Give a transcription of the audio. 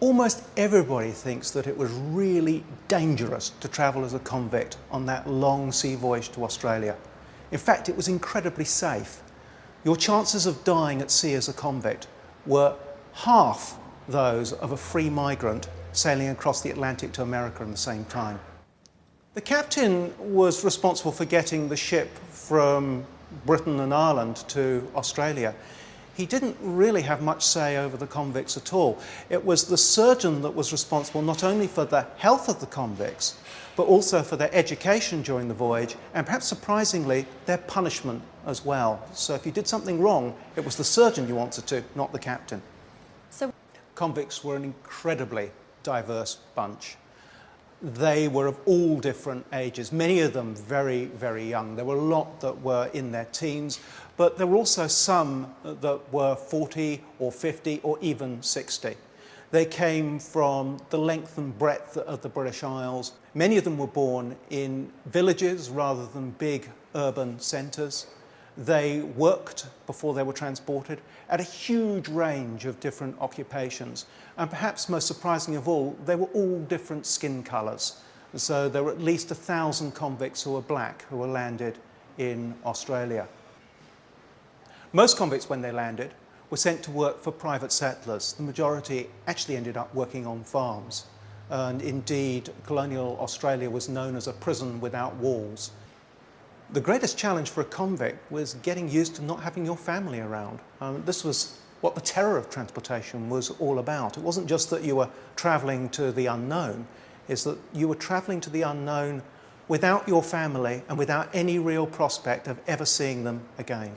Almost everybody thinks that it was really dangerous to travel as a convict on that long sea voyage to Australia. In fact, it was incredibly safe. Your chances of dying at sea as a convict were half those of a free migrant sailing across the Atlantic to America at the same time. The captain was responsible for getting the ship from Britain and Ireland to Australia. He didn't really have much say over the convicts at all. It was the surgeon that was responsible not only for the health of the convicts, but also for their education during the voyage, and perhaps surprisingly, their punishment as well. So if you did something wrong, it was the surgeon you answered to, not the captain. So convicts were an incredibly diverse bunch. They were of all different ages, many of them very, very young. There were a lot that were in their teens, but there were also some that were 40 or 50 or even 60. They came from the length and breadth of the British Isles. Many of them were born in villages rather than big urban centres. They worked before they were transported at a huge range of different occupations. And perhaps most surprising of all, they were all different skin colours. So there were at least 1,000 convicts who were black who were landed in Australia. Most convicts, when they landed, were sent to work for private settlers. The majority actually ended up working on farms. And indeed, colonial Australia was known as a prison without walls. The greatest challenge for a convict was getting used to not having your family around. This was what the terror of transportation was all about. It wasn't just that you were travelling to the unknown, it's that you were travelling to the unknown without your family and without any real prospect of ever seeing them again.